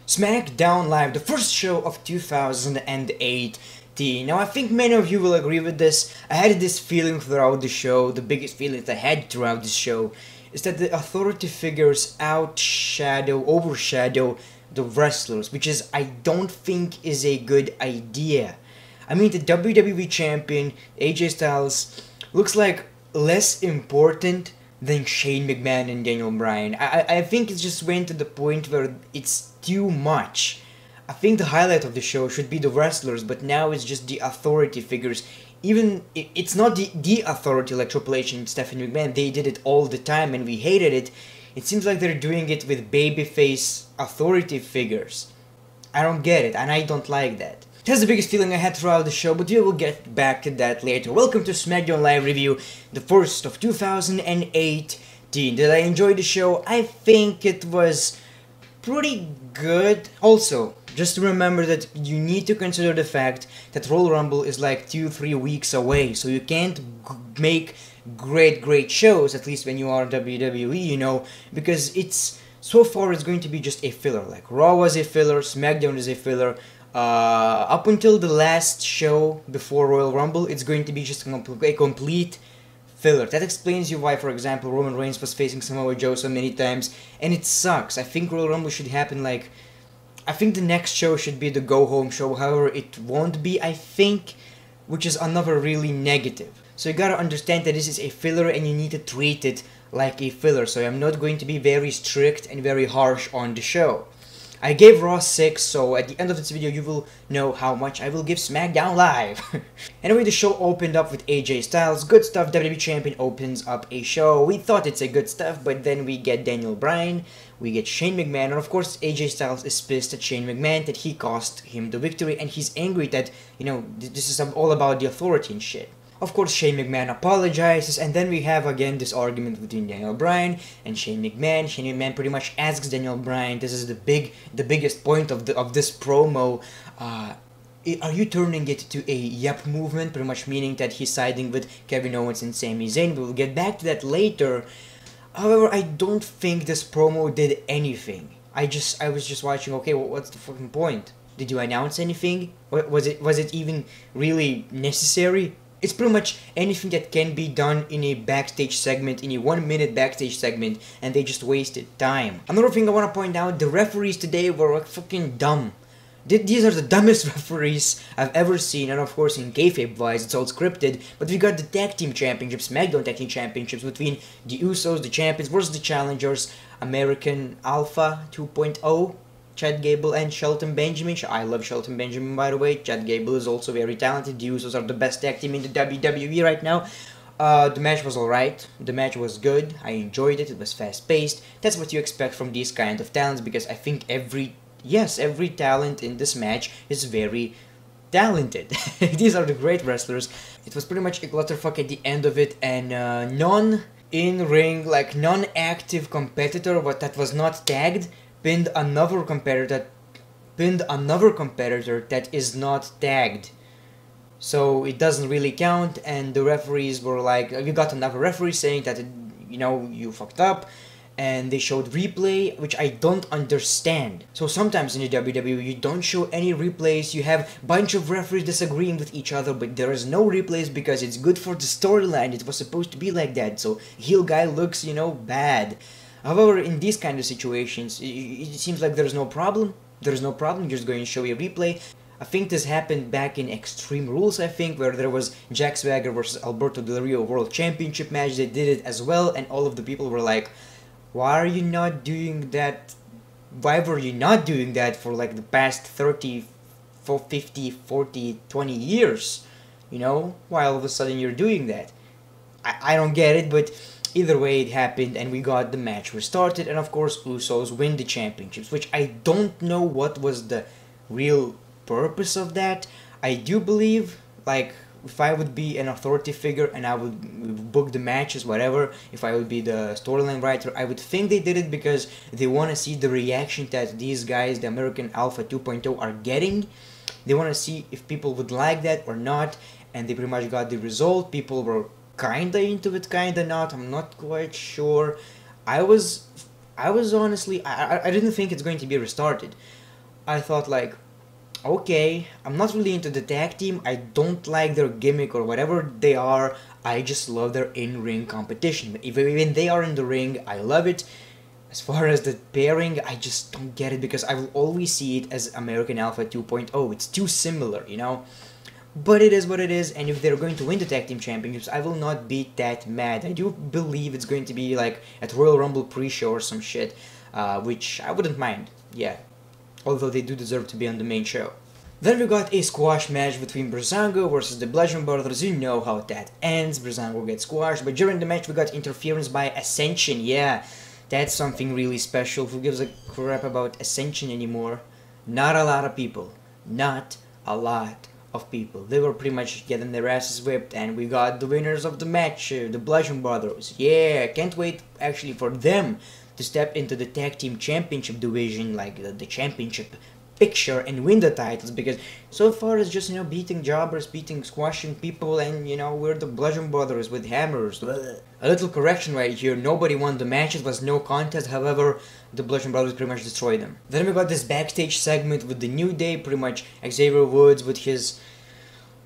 SmackDown Live, the first show of 2018. Now I think many of you will agree with this. I had this feeling throughout the show, the biggest feeling that I had throughout this show, is that the authority figures overshadow the wrestlers, which is, I don't think is a good idea. I mean, the WWE Champion, AJ Styles, looks like less important than Shane McMahon and Daniel Bryan. I think it's just went to the point where it's too much. I think the highlight of the show should be the wrestlers, but now it's just the authority figures. Even, it's not the authority like Triple H and Stephanie McMahon, they did it all the time and we hated it. It seems like they're doing it with babyface authority figures. I don't get it, and I don't like that. That's the biggest feeling I had throughout the show, but we will get back to that later. Welcome to SmackDown Live Review, the first of 2018. Did I enjoy the show? I think it was pretty good. Also, just remember that you need to consider the fact that Royal Rumble is like 2-3 weeks away, so you can't make great shows, at least when you are WWE, you know, because so far it's going to be just a filler. Like Raw was a filler, SmackDown is a filler. Up until the last show before Royal Rumble, it's going to be just a complete filler. That explains you why, for example, Roman Reigns was facing Samoa Joe so many times, and it sucks. I think Royal Rumble should happen like... I think the next show should be the go-home show, however, it won't be, I think, which is another really negative. So you gotta understand that this is a filler and you need to treat it like a filler, so I'm not going to be very strict and very harsh on the show. I gave Raw 6, so at the end of this video you will know how much I will give SmackDown Live. Anyway, the show opened up with AJ Styles. Good stuff, WWE Champion opens up a show. We thought it's a good stuff, but then we get Daniel Bryan, we get Shane McMahon, and of course AJ Styles is pissed at Shane McMahon that he cost him the victory, and he's angry that, you know, this is all about the authority and shit. Of course, Shane McMahon apologizes, and then we have again this argument between Daniel Bryan and Shane McMahon. Shane McMahon pretty much asks Daniel Bryan, this is the biggest point of this promo, are you turning it to a yep movement, pretty much meaning that he's siding with Kevin Owens and Sami Zayn. We'll get back to that later. However, I don't think this promo did anything. I was just watching, okay, well, what's the fucking point? Did you announce anything? Was it even really necessary? It's pretty much anything that can be done in a backstage segment, in a 1-minute backstage segment, and they just wasted time. Another thing I want to point out, the referees today were like fucking dumb. These are the dumbest referees I've ever seen, and of course in kayfabe wise it's all scripted, but we got the tag team championships, SmackDown tag team championships between the Usos, the champions, versus the challengers, American Alpha 2.0, Chad Gable and Shelton Benjamin. I love Shelton Benjamin, by the way. Chad Gable is also very talented. The Usos are the best tag team in the WWE right now. The match was alright. The match was good. I enjoyed it. It was fast-paced. That's what you expect from these kind of talents, because I think every talent in this match is very talented. These are the great wrestlers. It was pretty much a clusterfuck at the end of it, and non-in-ring, like non-active competitor, but that was not tagged, pinned another competitor that is not tagged. So it doesn't really count, and the referees were like, you got another referee saying that, you know, you fucked up, and they showed replay, which I don't understand. So sometimes in the WWE you don't show any replays, you have a bunch of referees disagreeing with each other, but there is no replays because it's good for the storyline. It was supposed to be like that, so heel guy looks, you know, bad. However, in these kind of situations, it seems like there's no problem. There's no problem, you're just going to show a replay. I think this happened back in Extreme Rules, I think, where there was Jack Swagger versus Alberto Del Rio World Championship match. They did it as well, and all of the people were like, why are you not doing that? Why were you not doing that for like the past 30, 50, 40, 20 years? You know? Why all of a sudden you're doing that? I don't get it, but either way, it happened, and we got the match restarted, and of course, Usos win the championships, which I don't know what was the real purpose of that. I do believe, like, if I would be an authority figure and I would book the matches, whatever, if I would be the storyline writer, I would think they did it because they want to see the reaction that these guys, the American Alpha 2.0, are getting. They want to see if people would like that or not, and they pretty much got the result. People were kinda into it, kinda not. I'm not quite sure. I was honestly, I didn't think it's going to be restarted. I thought like, okay, I'm not really into the tag team. I don't like their gimmick or whatever they are. I just love their in-ring competition. Even they are in the ring, I love it. As far as the pairing, I just don't get it because I will always see it as American Alpha 2.0. It's too similar, you know? But it is what it is, and if they're going to win the tag team championships, I will not be that mad. I do believe it's going to be like at Royal Rumble pre-show or some shit, which I wouldn't mind, yeah. Although they do deserve to be on the main show. Then we got a squash match between Breezango versus the Bludgeon Brothers. You know how that ends. Breezango gets squashed, but during the match we got interference by Ascension. Yeah, that's something really special. Who gives a crap about Ascension anymore? Not a lot of people. Not a lot of people. They were pretty much getting their asses whipped, and we got the winners of the match, the Bludgeon Brothers. Yeah, can't wait actually for them to step into the tag team championship division, like the championship picture, and win the titles, because so far it's just, you know, beating jobbers, squashing people, and, you know, we're the Bludgeon Brothers with hammers. Blah. A little correction right here, nobody won the match, it was no contest, however, the Bludgeon Brothers pretty much destroyed them. Then we got this backstage segment with the New Day, pretty much Xavier Woods with his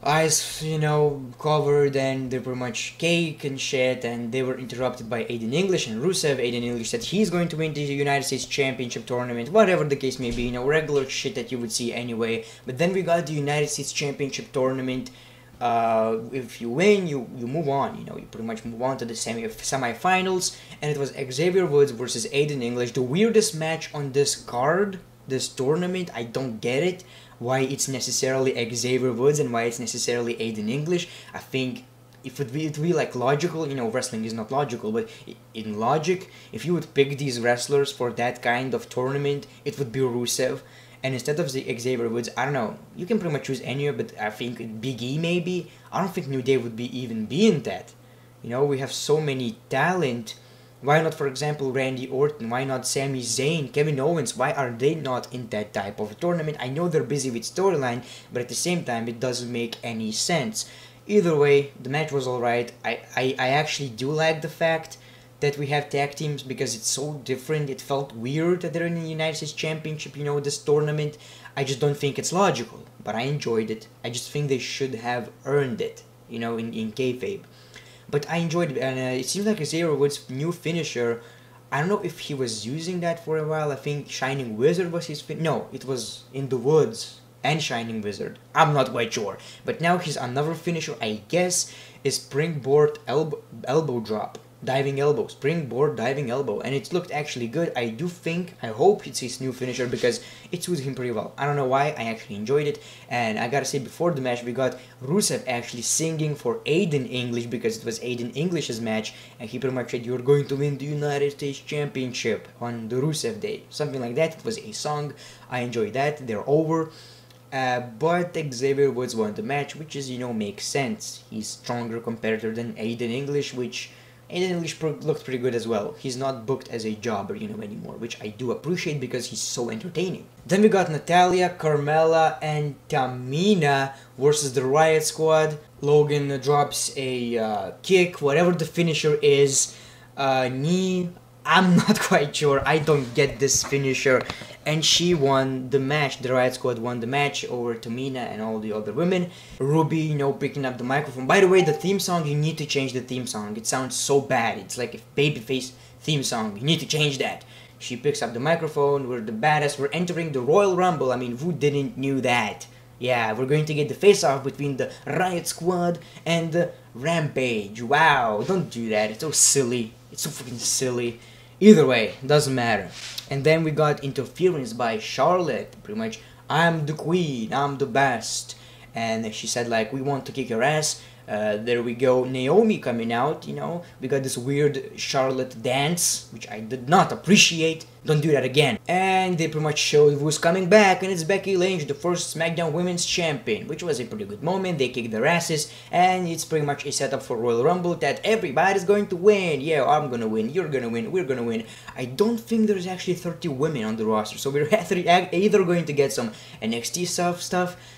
eyes, you know, covered, and they're pretty much cake and shit, and they were interrupted by Aiden English and Rusev. Aiden English said he's going to win the United States Championship tournament, whatever the case may be, you know, regular shit that you would see anyway. But then we got the United States Championship tournament. If you win, you move on, you know, you pretty much move on to the semi-finals, and it was Xavier Woods versus Aiden English, the weirdest match on this card, this tournament. I don't get it. Why it's necessarily Xavier Woods and why it's necessarily Aiden English. I think if it would be like logical, you know, wrestling is not logical, but in logic, if you would pick these wrestlers for that kind of tournament, it would be Rusev. And instead of the Xavier Woods, I don't know, you can pretty much choose any, but I think Big E maybe. I don't think New Day would even be in that. You know, we have so many talent. Why not, for example, Randy Orton? Why not Sami Zayn, Kevin Owens? Why are they not in that type of a tournament? I know they're busy with storyline, but at the same time, it doesn't make any sense. Either way, the match was alright. I actually do like the fact that we have tag teams because it's so different. It felt weird that they're in the United States Championship, you know, this tournament. I just don't think it's logical, but I enjoyed it. I just think they should have earned it, you know, in kayfabe. But I enjoyed it, and it seems like Xavier Woods' new finisher, I don't know if he was using that for a while. I think Shining Wizard was his no, it was In the Woods and Shining Wizard. I'm not quite sure. But now his another finisher, I guess, is Springboard elbow drop. Diving elbow, springboard diving elbow, and it looked actually good. I hope it's his new finisher because it suited him pretty well. I don't know why, I actually enjoyed it. And I gotta say, before the match we got Rusev actually singing for Aiden English because it was Aiden English's match, and he pretty much said, "You're going to win the United States Championship on the Rusev Day," something like that. It was a song. I enjoyed that. They're over. But Xavier Woods won the match, which is, you know, makes sense. He's stronger competitor than Aiden English, which Aiden English looked pretty good as well. He's not booked as a jobber, you know, anymore, which I do appreciate because he's so entertaining. Then we got Natalya, Carmela, and Tamina versus the Riot Squad. Logan drops a kick, whatever the finisher is, knee. I'm not quite sure. I don't get this finisher. And she won the match. The Riot Squad won the match over Tamina and all the other women. Ruby, you know, picking up the microphone. By the way, the theme song, you need to change the theme song. It sounds so bad. It's like a babyface theme song. You need to change that. She picks up the microphone. We're the baddest. We're entering the Royal Rumble. I mean, who didn't knew that? Yeah, we're going to get the face-off between the Riot Squad and the Rampage. Wow, don't do that. It's so silly. It's so freaking silly. Either way, doesn't matter. And then we got interference by Charlotte. Pretty much, I'm the queen, I'm the best. And she said, like, we want to kick your ass. There we go, Naomi coming out, you know. We got this weird Charlotte dance, which I did not appreciate. Don't do that again. And they pretty much showed who's coming back, and it's Becky Lynch, the first SmackDown Women's Champion, which was a pretty good moment. They kicked their asses, and it's pretty much a setup for Royal Rumble that everybody's going to win. Yeah, I'm gonna win, you're gonna win, we're gonna win. I don't think there's actually 30 women on the roster, so we're either going to get some NXT stuff,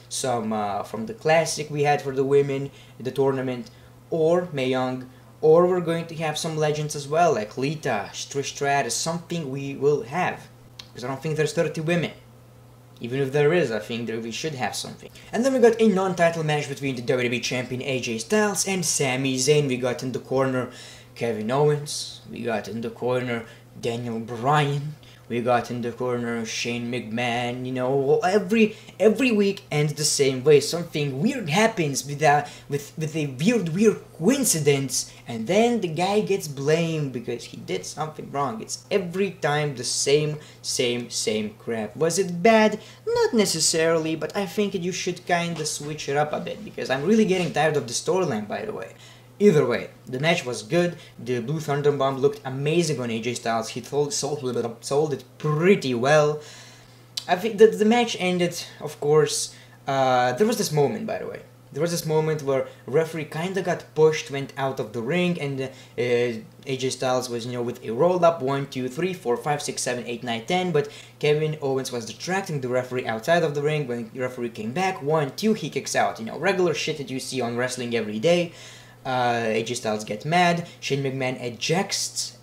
some from the Classic we had for the women, the tournament, or Mae Young, or we're going to have some legends as well, like Lita, Trish Stratus, something we will have. Because I don't think there's 30 women. Even if there is, I think that we should have something. And then we got a non-title match between the WWE Champion AJ Styles and Sami Zayn. We got in the corner Kevin Owens. We got in the corner Daniel Bryan. We got in the corner Shane McMahon. You know, every week ends the same way. Something weird happens with a weird coincidence, and then the guy gets blamed because he did something wrong. It's every time the same crap. Was it bad? Not necessarily, but I think you should kinda switch it up a bit, because I'm really getting tired of the storyline, by the way. Either way, the match was good. The Blue Thunder Bomb looked amazing on AJ Styles. He sold it pretty well. I think that the match ended, of course. There was this moment, by the way. There was this moment where referee kinda got pushed, went out of the ring, and AJ Styles was, you know, with a roll up 1, 2, 3, 4, 5, 6, 7, 8, 9, 10. But Kevin Owens was distracting the referee outside of the ring. When the referee came back, 1, 2, he kicks out. You know, regular shit that you see on wrestling every day. AJ Styles gets mad. Shane McMahon ejects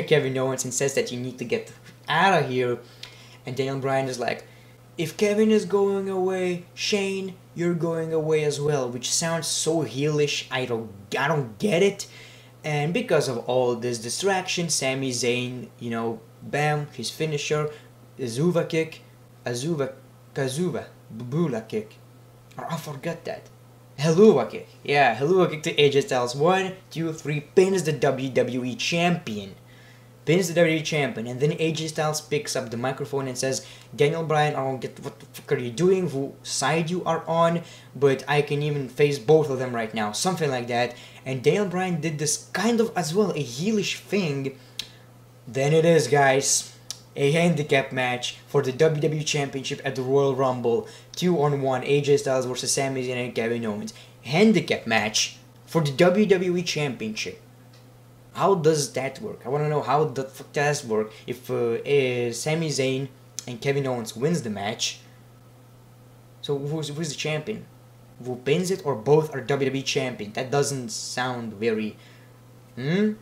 Kevin Owens and says that you need to get out of here. And Daniel Bryan is like, if Kevin is going away, Shane, you're going away as well, which sounds so heelish. I don't get it. And because of all this distraction, Sami Zayn, you know, bam, his finisher, Kazuva kick, Bubula kick. I forgot that. Helluva kick. Yeah, Helluva kick to AJ Styles. 1, 2, 3, pins the WWE Champion. Pins the WWE Champion. And then AJ Styles picks up the microphone and says, Daniel Bryan, I don't get what the fuck are you doing, whose side you are on, but I can even face both of them right now. Something like that. And Daniel Bryan did this kind of as well, a heelish thing. Then it is, guys. A handicap match for the WWE Championship at the Royal Rumble. 2-on-1, AJ Styles versus Sami Zayn and Kevin Owens. Handicap match for the WWE Championship. How does that work? I want to know how the fuck does work if Sami Zayn and Kevin Owens wins the match. So who's the champion? Who pins it, or both are WWE Champion? That doesn't sound very... I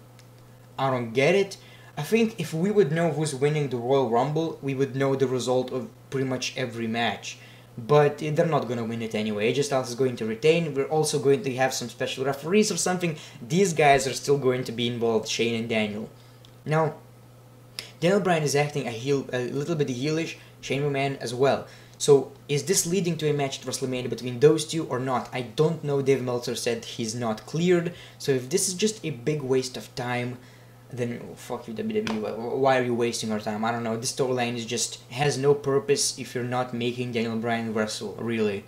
don't get it. I think if we would know who's winning the Royal Rumble, we would know the result of pretty much every match. But they're not going to win it anyway. AJ Styles is going to retain. We're also going to have some special referees or something. These guys are still going to be involved, Shane and Daniel. Now, Daniel Bryan is acting a little bit heelish, Shane McMahon as well. So, is this leading to a match at WrestleMania between those two or not? I don't know. Dave Meltzer said he's not cleared. So if this is just a big waste of time, then fuck you, WWE. Why are you wasting our time? I don't know. This storyline is just has no purpose if you're not making Daniel Bryan wrestle, really.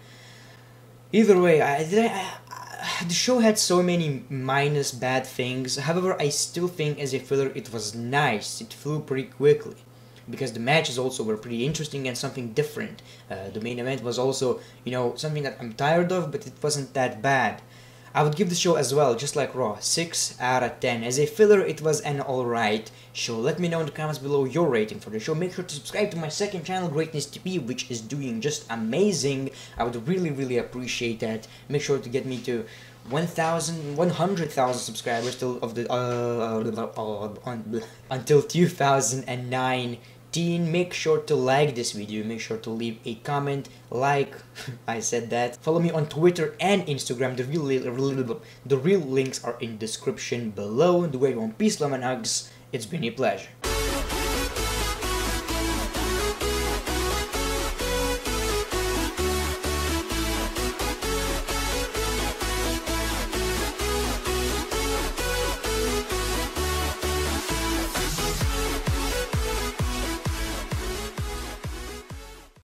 Either way, the show had so many minus bad things. However, I still think as a filler it was nice. It flew pretty quickly. Because the matches also were pretty interesting and something different. The main event was also, you know, something that I'm tired of, but it wasn't that bad. I would give the show as well, just like Raw, 6 out of 10. As a filler, it was an alright show. Let me know in the comments below your rating for the show. Make sure to subscribe to my second channel, Greatness TV, which is doing just amazing. I would really appreciate that. Make sure to get me to 100,000 subscribers till of the until 2019. Make sure to like this video, make sure to leave a comment, I said that. Follow me on Twitter and Instagram, the real links are in description below. The way you want, peace, love and hugs, it's been a pleasure.